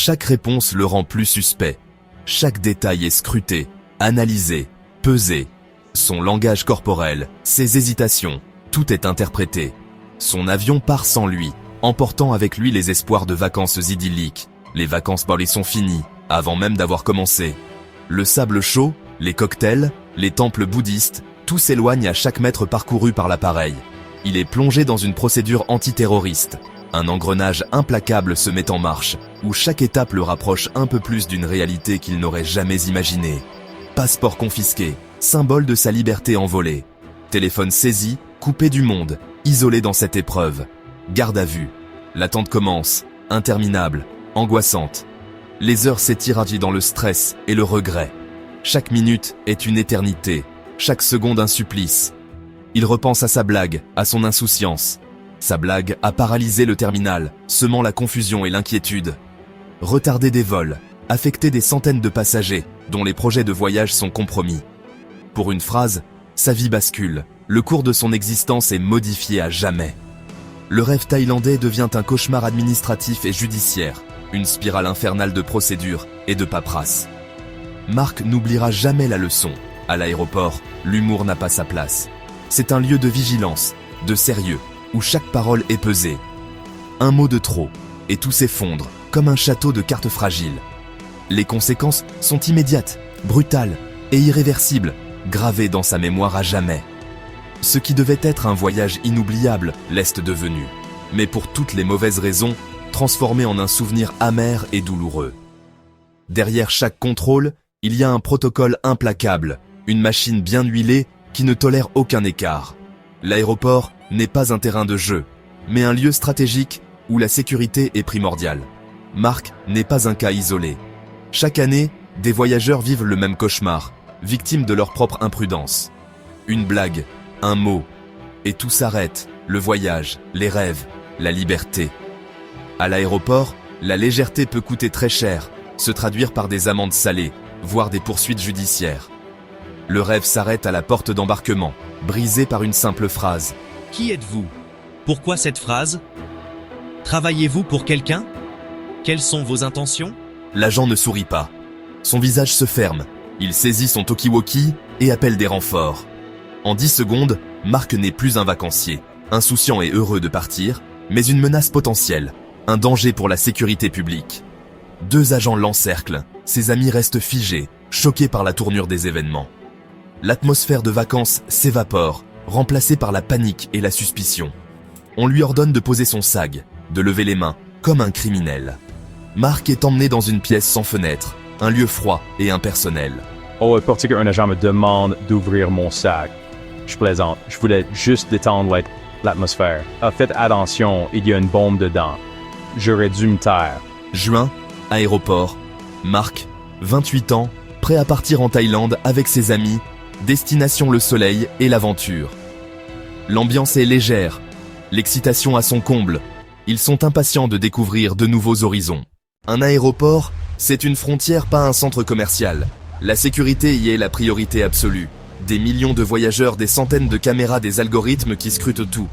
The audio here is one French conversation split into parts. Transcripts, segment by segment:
Chaque réponse le rend plus suspect. Chaque détail est scruté, analysé, pesé. Son langage corporel, ses hésitations, tout est interprété. Son avion part sans lui, emportant avec lui les espoirs de vacances idylliques. Les vacances Bali sont finies, avant même d'avoir commencé. Le sable chaud, les cocktails, les temples bouddhistes, tout s'éloigne à chaque mètre parcouru par l'appareil. Il est plongé dans une procédure antiterroriste. Un engrenage implacable se met en marche, où chaque étape le rapproche un peu plus d'une réalité qu'il n'aurait jamais imaginée. Passeport confisqué, symbole de sa liberté envolée. Téléphone saisi, coupé du monde, isolé dans cette épreuve. Garde à vue. L'attente commence, interminable, angoissante. Les heures s'étirent dans le stress et le regret. Chaque minute est une éternité, chaque seconde un supplice. Il repense à sa blague, à son insouciance. Sa blague a paralysé le terminal, semant la confusion et l'inquiétude. Retarder des vols, affecter des centaines de passagers, dont les projets de voyage sont compromis. Pour une phrase, sa vie bascule, le cours de son existence est modifié à jamais. Le rêve thaïlandais devient un cauchemar administratif et judiciaire, une spirale infernale de procédures et de paperasse. Marc n'oubliera jamais la leçon. À l'aéroport, l'humour n'a pas sa place. C'est un lieu de vigilance, de sérieux, où chaque parole est pesée. Un mot de trop, et tout s'effondre, comme un château de cartes fragiles. Les conséquences sont immédiates, brutales et irréversibles, gravées dans sa mémoire à jamais. Ce qui devait être un voyage inoubliable l'est devenu, mais pour toutes les mauvaises raisons, transformé en un souvenir amer et douloureux. Derrière chaque contrôle, il y a un protocole implacable, une machine bien huilée qui ne tolère aucun écart. L'aéroport n'est pas un terrain de jeu, mais un lieu stratégique où la sécurité est primordiale. Marc n'est pas un cas isolé. Chaque année, des voyageurs vivent le même cauchemar, victimes de leur propre imprudence. Une blague, un mot, et tout s'arrête, le voyage, les rêves, la liberté. À l'aéroport, la légèreté peut coûter très cher, se traduire par des amendes salées, voire des poursuites judiciaires. Le rêve s'arrête à la porte d'embarquement, brisé par une simple phrase. Qui êtes-vous? Pourquoi cette phrase? Travaillez-vous pour quelqu'un? Quelles sont vos intentions? L'agent ne sourit pas. Son visage se ferme. Il saisit son talkie-walkie et appelle des renforts. En 10 secondes, Marc n'est plus un vacancier, insouciant et heureux de partir, mais une menace potentielle, un danger pour la sécurité publique. 2 agents l'encerclent, ses amis restent figés, choqués par la tournure des événements. L'atmosphère de vacances s'évapore, remplacée par la panique et la suspicion. On lui ordonne de poser son sac, de lever les mains, comme un criminel. Marc est emmené dans une pièce sans fenêtre, un lieu froid et impersonnel. Oh, et parce qu'un agent me demande d'ouvrir mon sac. Je plaisante, je voulais juste détendre l'atmosphère. Faites attention, il y a une bombe dedans. J'aurais dû me taire. Juin, aéroport. Marc, 28 ans, prêt à partir en Thaïlande avec ses amis, destination le soleil et l'aventure. L'ambiance est légère, l'excitation à son comble. Ils sont impatients de découvrir de nouveaux horizons. Un aéroport, c'est une frontière, pas un centre commercial. La sécurité y est la priorité absolue. Des millions de voyageurs, des centaines de caméras, des algorithmes qui scrutent tout.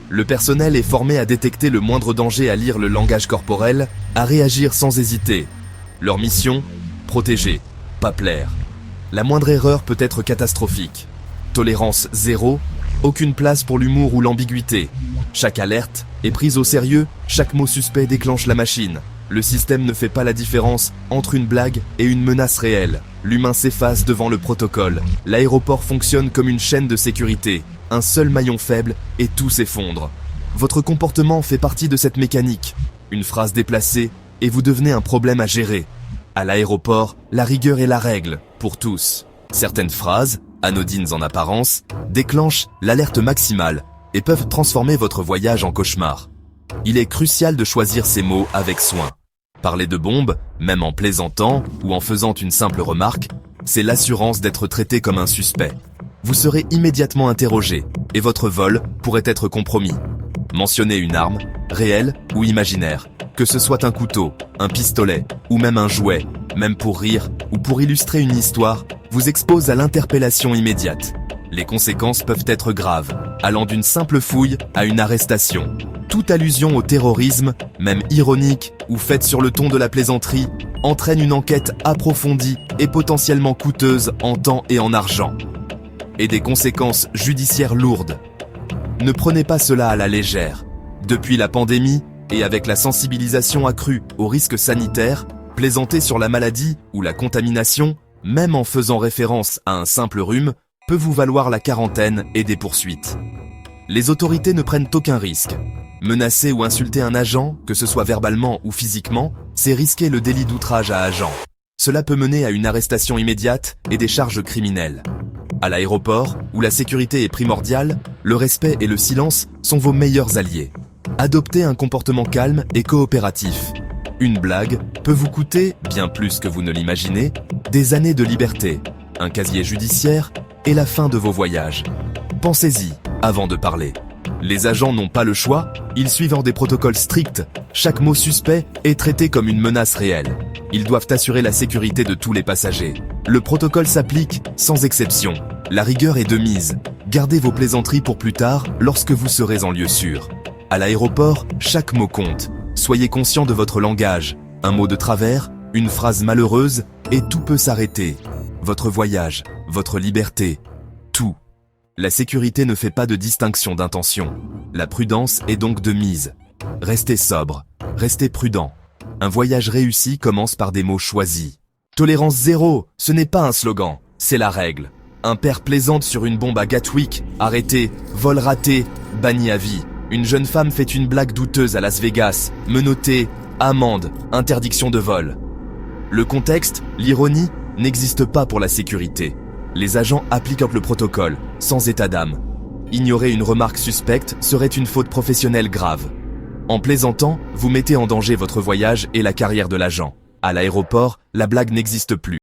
Le personnel est formé à détecter le moindre danger, à lire le langage corporel, à réagir sans hésiter. Leur mission ? Protéger, pas plaire. La moindre erreur peut être catastrophique. Tolérance zéro, aucune place pour l'humour ou l'ambiguïté. Chaque alerte est prise au sérieux, chaque mot suspect déclenche la machine. Le système ne fait pas la différence entre une blague et une menace réelle. L'humain s'efface devant le protocole. L'aéroport fonctionne comme une chaîne de sécurité. Un seul maillon faible et tout s'effondre. Votre comportement fait partie de cette mécanique. Une phrase déplacée et vous devenez un problème à gérer. À l'aéroport, la rigueur est la règle, pour tous. Certaines phrases, anodines en apparence, déclenchent l'alerte maximale et peuvent transformer votre voyage en cauchemar. Il est crucial de choisir ces mots avec soin. Parler de bombes, même en plaisantant ou en faisant une simple remarque, c'est l'assurance d'être traité comme un suspect. Vous serez immédiatement interrogé et votre vol pourrait être compromis. Mentionnez une arme, réelle ou imaginaire, que ce soit un couteau, un pistolet ou même un jouet, même pour rire ou pour illustrer une histoire, vous expose à l'interpellation immédiate. Les conséquences peuvent être graves, allant d'une simple fouille à une arrestation. Toute allusion au terrorisme, même ironique ou faite sur le ton de la plaisanterie, entraîne une enquête approfondie et potentiellement coûteuse en temps et en argent. Et des conséquences judiciaires lourdes. Ne prenez pas cela à la légère. Depuis la pandémie, et avec la sensibilisation accrue aux risques sanitaires, plaisanter sur la maladie ou la contamination, même en faisant référence à un simple rhume, peut vous valoir la quarantaine et des poursuites. Les autorités ne prennent aucun risque. Menacer ou insulter un agent, que ce soit verbalement ou physiquement, c'est risquer le délit d'outrage à agent. Cela peut mener à une arrestation immédiate et des charges criminelles. À l'aéroport, où la sécurité est primordiale, le respect et le silence sont vos meilleurs alliés. Adoptez un comportement calme et coopératif. Une blague peut vous coûter, bien plus que vous ne l'imaginez, des années de liberté, un casier judiciaire et la fin de vos voyages. Pensez-y avant de parler. Les agents n'ont pas le choix, ils suivent des protocoles stricts. Chaque mot suspect est traité comme une menace réelle. Ils doivent assurer la sécurité de tous les passagers. Le protocole s'applique sans exception. La rigueur est de mise. Gardez vos plaisanteries pour plus tard lorsque vous serez en lieu sûr. À l'aéroport, chaque mot compte. Soyez conscient de votre langage. Un mot de travers, une phrase malheureuse, et tout peut s'arrêter. Votre voyage, votre liberté, tout. La sécurité ne fait pas de distinction d'intention. La prudence est donc de mise. Restez sobre, restez prudent. Un voyage réussi commence par des mots choisis. Tolérance zéro, ce n'est pas un slogan, c'est la règle. Un père plaisante sur une bombe à Gatwick, arrêté, vol raté, banni à vie. Une jeune femme fait une blague douteuse à Las Vegas, menottée, amende, interdiction de vol. Le contexte, l'ironie, n'existe pas pour la sécurité. Les agents appliquent le protocole, sans état d'âme. Ignorer une remarque suspecte serait une faute professionnelle grave. En plaisantant, vous mettez en danger votre voyage et la carrière de l'agent. À l'aéroport, la blague n'existe plus.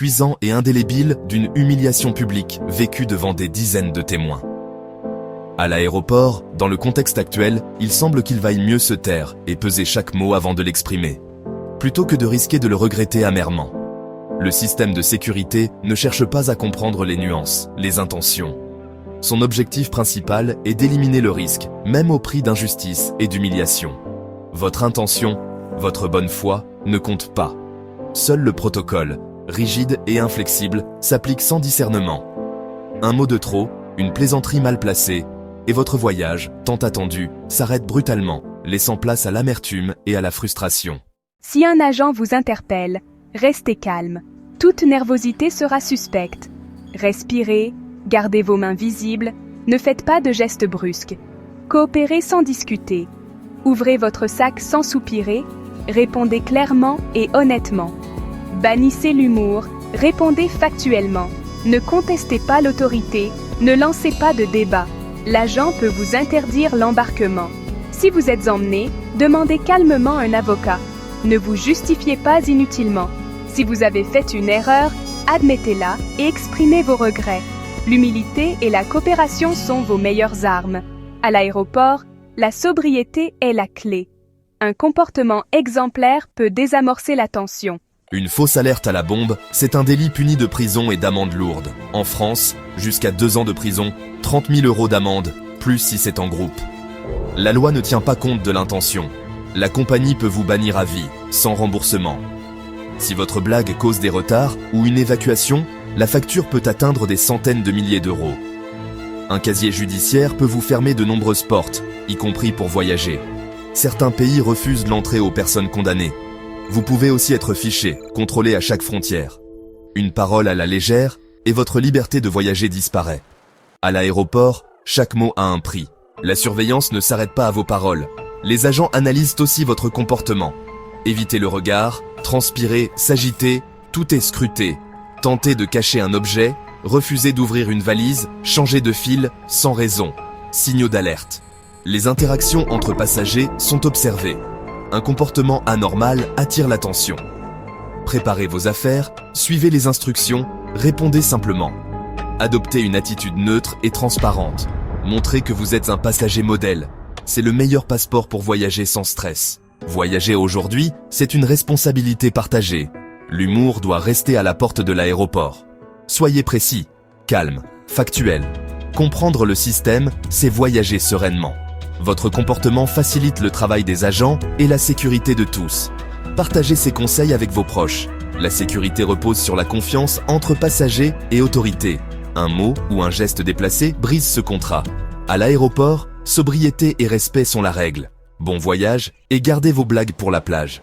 cuisant et indélébile d'une humiliation publique vécue devant des dizaines de témoins. À l'aéroport, dans le contexte actuel, il semble qu'il vaille mieux se taire et peser chaque mot avant de l'exprimer, plutôt que de risquer de le regretter amèrement. Le système de sécurité ne cherche pas à comprendre les nuances, les intentions. Son objectif principal est d'éliminer le risque, même au prix d'injustice et d'humiliation. Votre intention, votre bonne foi, ne compte pas. Seul le protocole, rigide et inflexible, s'applique sans discernement. Un mot de trop, une plaisanterie mal placée, et votre voyage, tant attendu, s'arrête brutalement, laissant place à l'amertume et à la frustration. Si un agent vous interpelle, restez calme. Toute nervosité sera suspecte. Respirez, gardez vos mains visibles, ne faites pas de gestes brusques. Coopérez sans discuter. Ouvrez votre sac sans soupirer, répondez clairement et honnêtement. Bannissez l'humour, répondez factuellement. Ne contestez pas l'autorité, ne lancez pas de débat. L'agent peut vous interdire l'embarquement. Si vous êtes emmené, demandez calmement un avocat. Ne vous justifiez pas inutilement. Si vous avez fait une erreur, admettez-la et exprimez vos regrets. L'humilité et la coopération sont vos meilleures armes. À l'aéroport, la sobriété est la clé. Un comportement exemplaire peut désamorcer la tension. Une fausse alerte à la bombe, c'est un délit puni de prison et d'amende lourde. En France, jusqu'à 2 ans de prison, 30 000 € d'amende, plus si c'est en groupe. La loi ne tient pas compte de l'intention. La compagnie peut vous bannir à vie, sans remboursement. Si votre blague cause des retards ou une évacuation, la facture peut atteindre des centaines de milliers d'euros. Un casier judiciaire peut vous fermer de nombreuses portes, y compris pour voyager. Certains pays refusent l'entrée aux personnes condamnées. Vous pouvez aussi être fiché, contrôlé à chaque frontière. Une parole à la légère, et votre liberté de voyager disparaît. À l'aéroport, chaque mot a un prix. La surveillance ne s'arrête pas à vos paroles. Les agents analysent aussi votre comportement. Évitez le regard, transpirer, s'agiter, tout est scruté. Tentez de cacher un objet, refusez d'ouvrir une valise, changez de fil, sans raison. Signaux d'alerte. Les interactions entre passagers sont observées. Un comportement anormal attire l'attention. Préparez vos affaires, suivez les instructions, répondez simplement. Adoptez une attitude neutre et transparente. Montrez que vous êtes un passager modèle. C'est le meilleur passeport pour voyager sans stress. Voyager aujourd'hui, c'est une responsabilité partagée. L'humour doit rester à la porte de l'aéroport. Soyez précis, calme, factuel. Comprendre le système, c'est voyager sereinement. Votre comportement facilite le travail des agents et la sécurité de tous. Partagez ces conseils avec vos proches. La sécurité repose sur la confiance entre passagers et autorités. Un mot ou un geste déplacé brise ce contrat. À l'aéroport, sobriété et respect sont la règle. Bon voyage et gardez vos blagues pour la plage.